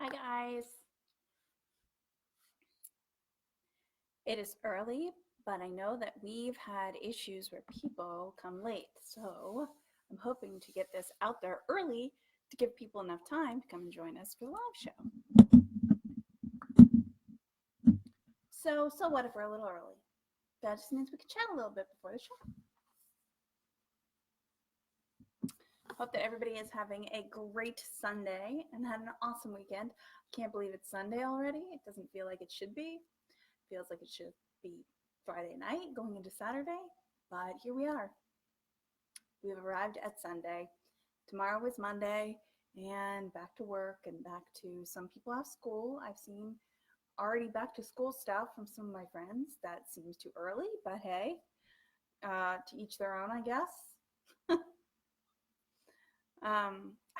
Hi guys. It is early, but I know that we've had issues where people come late. So I'm hoping to get this out there early to give people enough time to come and join us for the live show. So what if we're a little early? That just means we can chat a little bit before the show. Hope that everybody is having a great Sunday and had an awesome weekend. I can't believe it's Sunday already. It doesn't feel like it should be. It feels like it should be Friday night going into Saturday, but here we are. We've arrived at Sunday. Tomorrow is Monday, and back to work and back to some people have school. I've seen already back to school stuff from some of my friends. That seems too early, but hey, to each their own, I guess. I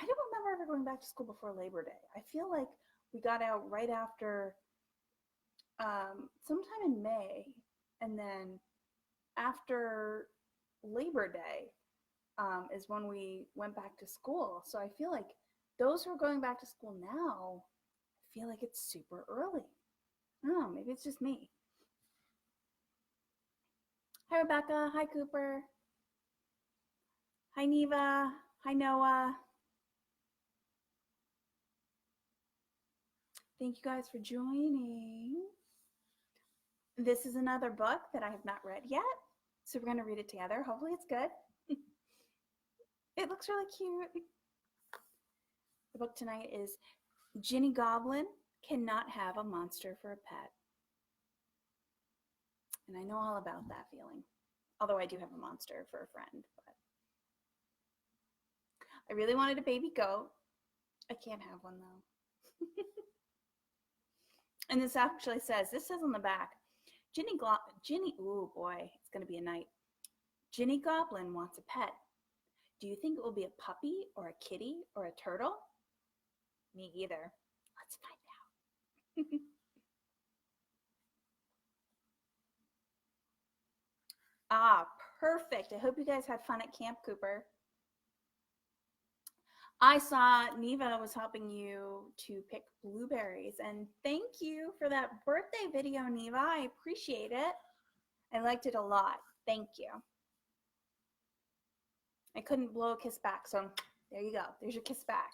don't remember ever going back to school before Labor Day. I feel like we got out right after sometime in May, and then after Labor Day is when we went back to school. So I feel like those who are going back to school now, I feel like it's super early. I don't know, maybe it's just me. Hi, Rebecca. Hi, Cooper. Hi, Neva. Hi, Noah. Thank you guys for joining. This is another book that I have not read yet, so we're going to read it together. Hopefully it's good. It looks really cute. The book tonight is Ginny Goblin Cannot Have a Monster for a Pet. And I know all about that feeling. Although I do have a monster for a friend. But I really wanted a baby goat. I can't have one though. And this actually says, this says on the back, Ginny, ooh boy, it's going to be a night. Ginny Goblin wants a pet. Do you think it will be a puppy or a kitty or a turtle? Me either. Let's find out. Ah, perfect. I hope you guys had fun at Camp Cooper. I saw Neva was helping you to pick blueberries, and thank you for that birthday video, Neva. I appreciate it. I liked it a lot. Thank you. I couldn't blow a kiss back, so there you go. There's your kiss back.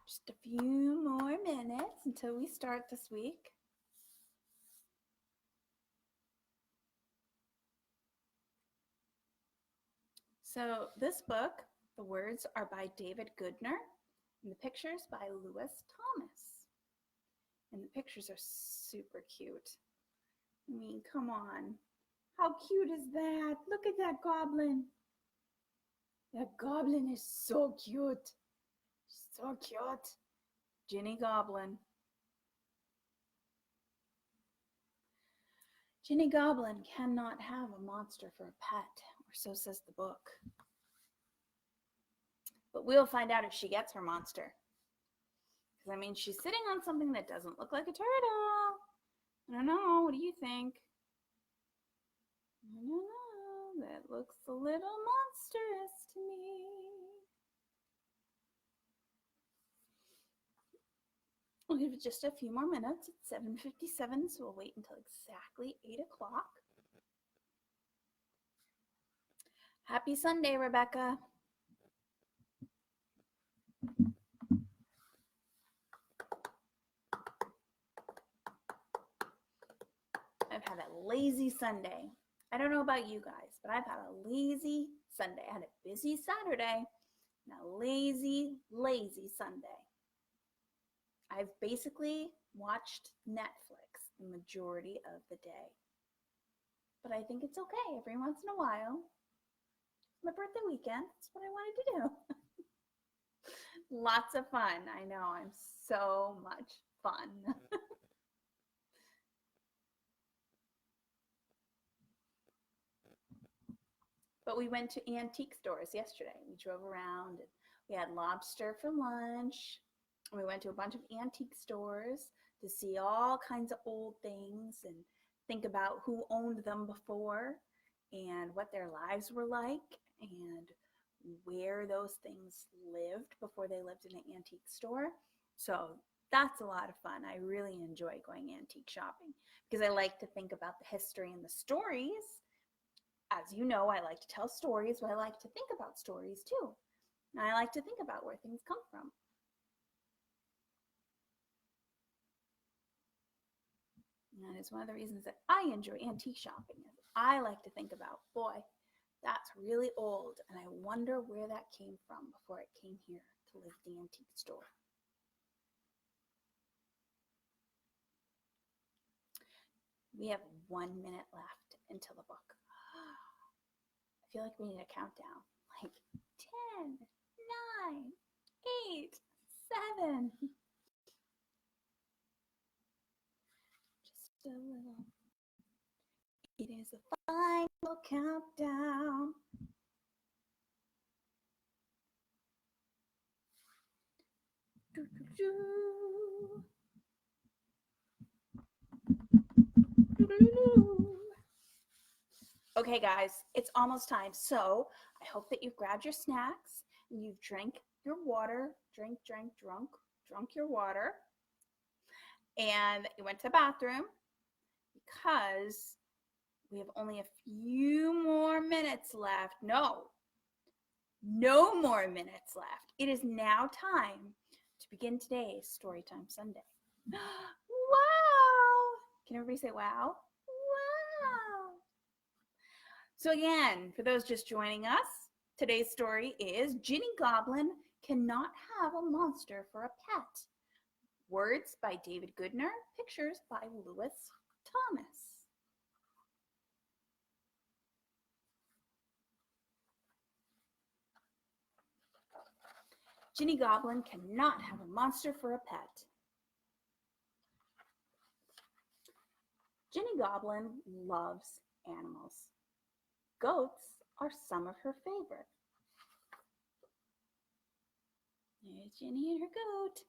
Just a few more minutes until we start this week. So this book, the words are by David Goodner, and the pictures by Lewis Thomas. And the pictures are super cute. I mean, come on. How cute is that? Look at that goblin. That goblin is so cute. So cute. Ginny Goblin. Ginny Goblin cannot have a monster for a pet, or so says the book. But we'll find out if she gets her monster. Because, I mean, she's sitting on something that doesn't look like a turtle. I don't know. What do you think? I don't know. That looks a little monstrous to me. We'll give it just a few more minutes. It's 7:57, so we'll wait until exactly 8 o'clock. Happy Sunday, Rebecca. I've had a lazy Sunday. I don't know about you guys, but I've had a lazy Sunday. I had a busy Saturday and a lazy Sunday. I've basically watched Netflix the majority of the day. But I think it's okay every once in a while. My birthday weekend, that's what I wanted to do. Lots of fun. I know, I'm so much fun. But we went to antique stores yesterday. We drove around and we had lobster for lunch. We went to a bunch of antique stores to see all kinds of old things and think about who owned them before and what their lives were like and where those things lived before they lived in an antique store. So that's a lot of fun. I really enjoy going antique shopping because I like to think about the history and the stories. As you know, I like to tell stories, but I like to think about stories too. And I like to think about where things come from. And that is one of the reasons that I enjoy antique shopping. Is I like to think about, boy, that's really old, and I wonder where that came from before it came here to live at the antique store. We have 1 minute left until the book. I feel like we need a countdown. Like 10, 9, 8, 7. Just a little. It is a final countdown. Okay, guys, it's almost time. So I hope that you've grabbed your snacks and you've drank your water, drunk your water, and that you went to the bathroom because we have only a few more minutes left. No more minutes left. It is now time to begin today's Storytime Sunday. Wow! Can everybody say wow? Wow! So again, for those just joining us, today's story is Ginny Goblin Cannot Have a Monster for a Pet. Words by David Goodner, pictures by Lewis Thomas. Ginny Goblin cannot have a monster for a pet. Ginny Goblin loves animals. Goats are some of her favorite. There's Jinnie and her goat.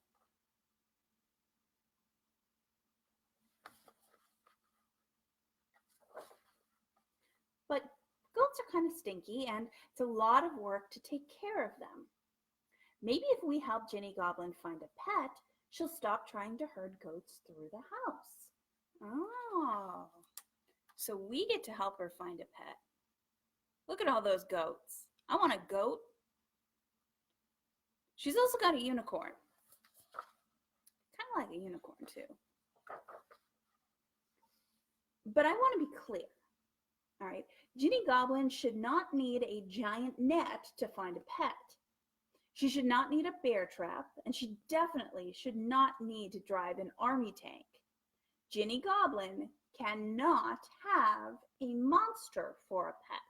But goats are kind of stinky, and it's a lot of work to take care of them. Maybe if we help Ginny Goblin find a pet, she'll stop trying to herd goats through the house. Oh, so we get to help her find a pet. Look at all those goats. I want a goat. She's also got a unicorn. Kind of like a unicorn too. But I want to be clear. All right, Ginny Goblin should not need a giant net to find a pet. She should not need a bear trap, and she definitely should not need to drive an army tank. Ginny Goblin cannot have a monster for a pet.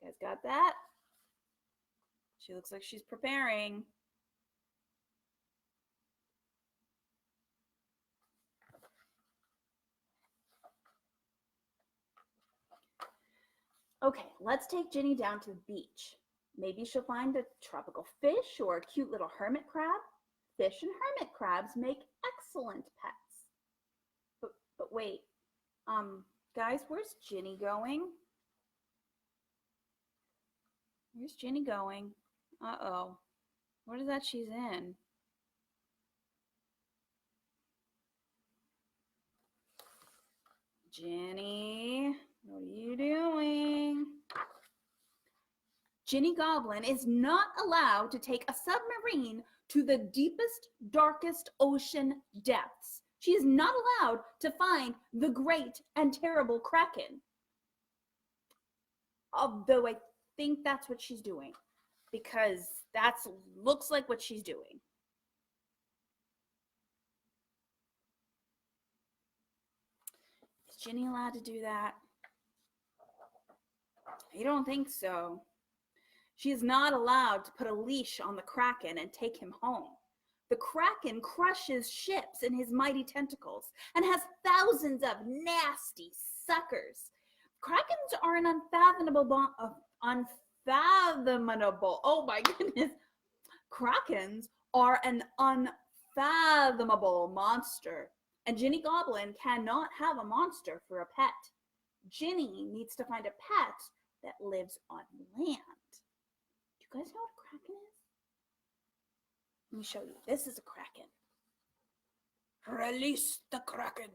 You guys got that? She looks like she's preparing. Okay, let's take Ginny down to the beach. Maybe she'll find a tropical fish or a cute little hermit crab. Fish and hermit crabs make excellent pets. But wait, guys, where's Ginny going? Where's Ginny going? Uh-oh. What is that she's in? Ginny, what are you doing? Ginny Goblin is not allowed to take a submarine to the deepest, darkest ocean depths. She is not allowed to find the great and terrible Kraken. Although I think that's what she's doing, because that looks like what she's doing. Is Ginny allowed to do that? I don't think so. She is not allowed to put a leash on the Kraken and take him home. The Kraken crushes ships in his mighty tentacles and has thousands of nasty suckers. Krakens are an unfathomable, oh my goodness. Krakens are an unfathomable monster, and Ginny Goblin cannot have a monster for a pet. Ginny needs to find a pet that lives on land. you guys know what a kraken is? Let me show you. This is a kraken. Release the kraken.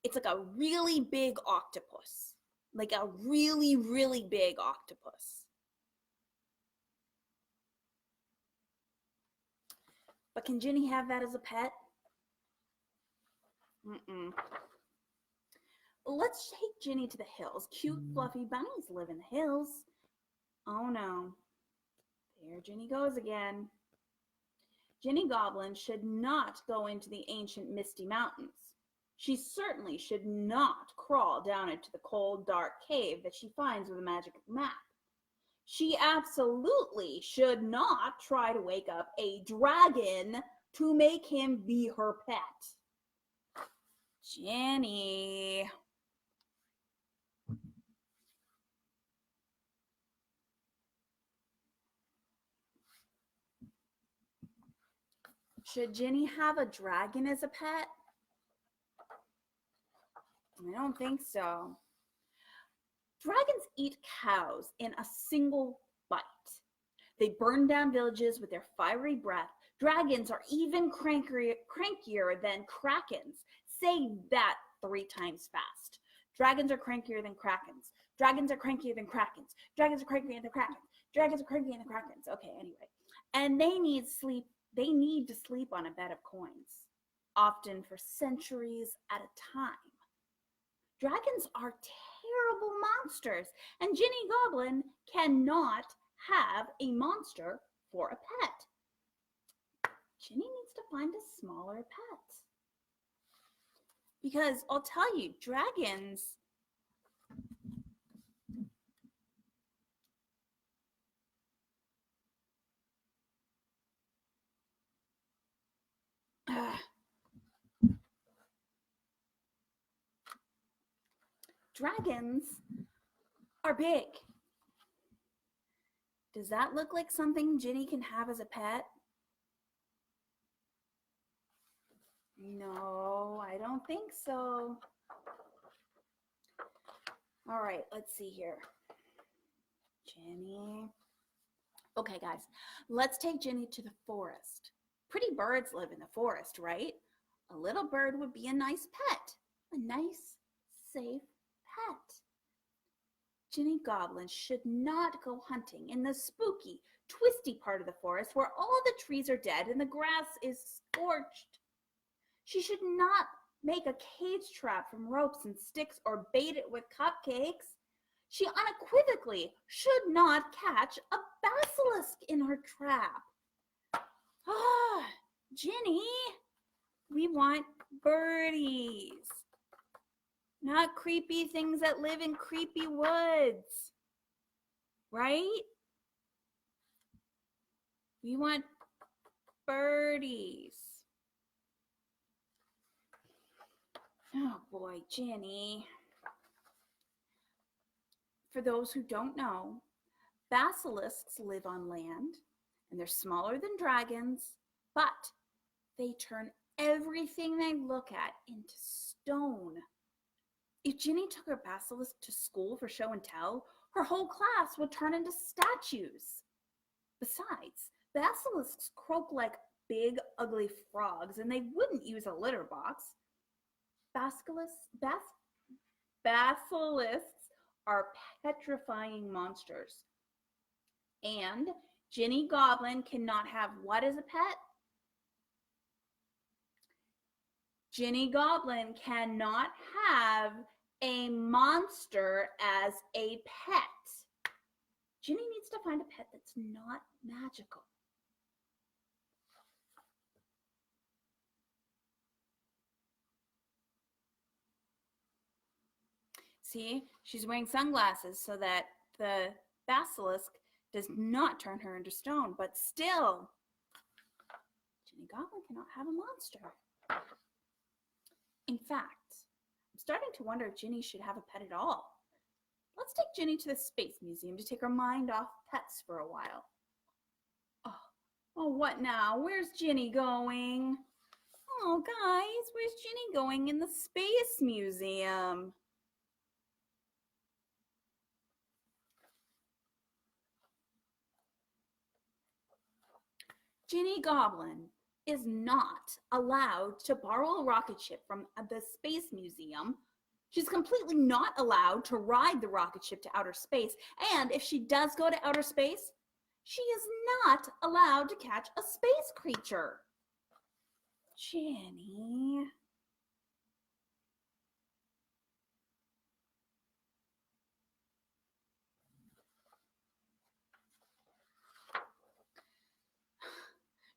It's like a really big octopus. Like a really, really big octopus. But can Jinnie have that as a pet? Let's take Jinnie to the hills. Cute, fluffy bunnies live in the hills. Oh no. There Jinnie goes again. Ginny Goblin should not go into the ancient misty mountains. She certainly should not crawl down into the cold, dark cave that she finds with a magic map. She absolutely should not try to wake up a dragon to make him be her pet. Jinnie. Should Jinnie have a dragon as a pet? I don't think so. Dragons eat cows in a single bite. They burn down villages with their fiery breath. Dragons are even crankier than krakens. Say that 3 times fast. Dragons are crankier than krakens. Dragons are crankier than krakens. Dragons are crankier than krakens. Dragons are crankier than krakens. Okay, anyway. And they need sleep. They need to sleep on a bed of coins, often for centuries at a time. Dragons are terrible monsters, and Ginny Goblin cannot have a monster for a pet. Ginny needs to find a smaller pet. Because I'll tell you, dragons dragons are big. Does that look like something Ginny can have as a pet? No, I don't think so. All right, let's see here. Ginny. Okay, guys, let's take Ginny to the forest. Pretty birds live in the forest, right? A little bird would be a nice pet. A nice, safe pet. Ginny Goblin should not go hunting in the spooky, twisty part of the forest where all the trees are dead and the grass is scorched. She should not make a cage trap from ropes and sticks or bait it with cupcakes. She unequivocally should not catch a basilisk in her trap. Ah, Ginny, we want birdies. Not creepy things that live in creepy woods, right? We want birdies. Oh boy, Ginny. For those who don't know, basilisks live on land and they're smaller than dragons, but they turn everything they look at into stone. If Ginny took her basilisk to school for show and tell, her whole class would turn into statues. Besides, basilisks croak like big, ugly frogs, and they wouldn't use a litter box. Basilisks are petrifying monsters. And Ginny Goblin cannot have what as a pet? Ginny Goblin cannot have a monster as a pet. Ginny needs to find a pet that's not magical. See, she's wearing sunglasses so that the basilisk does not turn her into stone, but still, Ginny Goblin cannot have a monster. In fact, I'm starting to wonder if Ginny should have a pet at all. Let's take Ginny to the Space Museum to take her mind off pets for a while. Oh, what now? Where's Ginny going? Oh, guys, where's Ginny going in the Space Museum? Ginny Goblin is not allowed to borrow a rocket ship from the Space Museum. She's completely not allowed to ride the rocket ship to outer space. And if she does go to outer space, she is not allowed to catch a space creature. Ginny.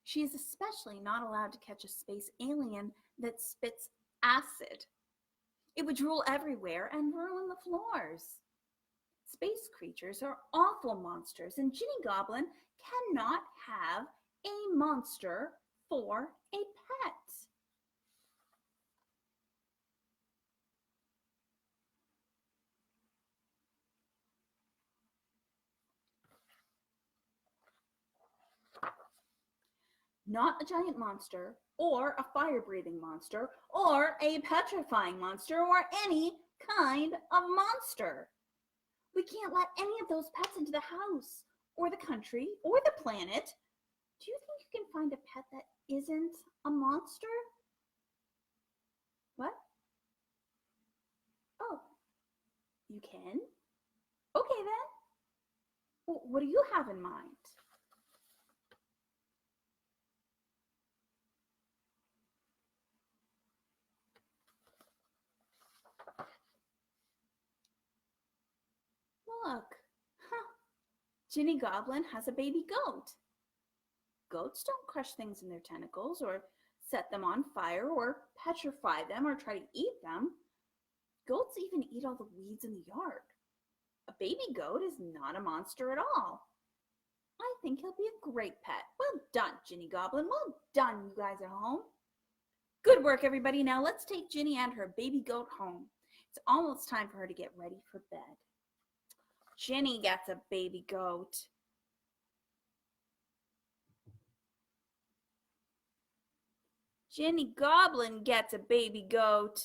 She is especially not allowed to catch a space alien that spits acid. It would drool everywhere and ruin the floors. Space creatures are awful monsters, and Ginny Goblin cannot have a monster for a pet. Not a giant monster, or a fire-breathing monster, or a petrifying monster, or any kind of monster. We can't let any of those pets into the house, or the country, or the planet. Do you think you can find a pet that isn't a monster? What? Oh, you can? Okay then. Well, what do you have in mind? Look, Ginny Goblin has a baby goat. Goats don't crush things in their tentacles or set them on fire or petrify them or try to eat them. Goats even eat all the weeds in the yard. A baby goat is not a monster at all. I think he'll be a great pet. Well done, Ginny Goblin. Well done, you guys at home. Good work, everybody. Now let's take Ginny and her baby goat home. It's almost time for her to get ready for bed. Jinnie gets a baby goat. Ginny Goblin gets a baby goat.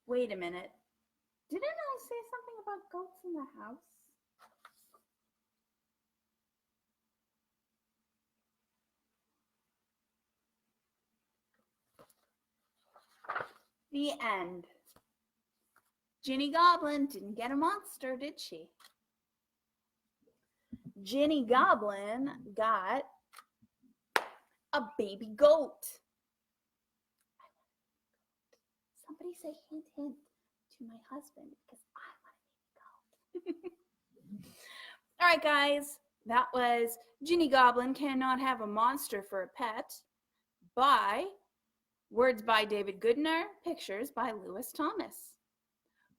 Wait a minute. Didn't I say something about goats in the house? The end. Ginny Goblin didn't get a monster, did she? Ginny Goblin got a baby goat. Somebody say hint, hint to my husband because I want a baby goat. All right, guys, that was Ginny Goblin Cannot Have a Monster for a Pet by words by David Goodner, pictures by Lewis Thomas.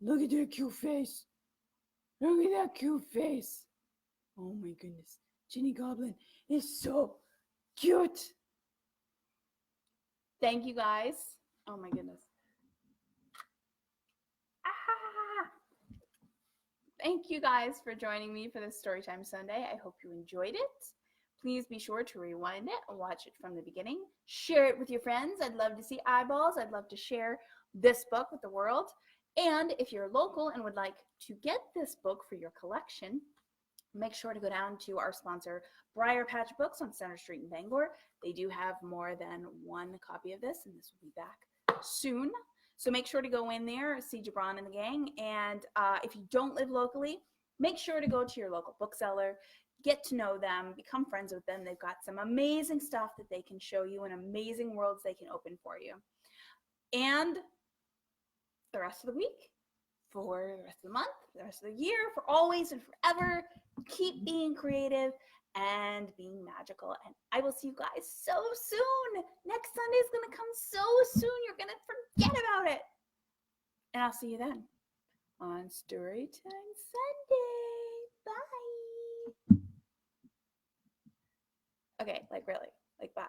Look at that cute face. Look at that cute face. Oh my goodness. Ginny Goblin is so cute. Thank you guys. Oh my goodness. Thank you guys for joining me for this Storytime Sunday. I hope you enjoyed it. Please be sure to rewind it and watch it from the beginning. Share it with your friends. I'd love to see eyeballs. I'd love to share this book with the world. And if you're local and would like to get this book for your collection, make sure to go down to our sponsor, Briar Patch Books on Center Street in Bangor. They do have more than one copy of this, and this will be back soon. So make sure to go in there, see Jabron and the gang. And if you don't live locally, make sure to go to your local bookseller, get to know them, become friends with them. They've got some amazing stuff that they can show you and amazing worlds they can open for you. And the rest of the week, for the rest of the month, for the rest of the year, for always and forever, keep being creative and being magical. And I will see you guys so soon. Next Sunday is going to come so soon. You're going to forget about it. And I'll see you then on Storytime Sunday. Bye. Okay, like really, like bye.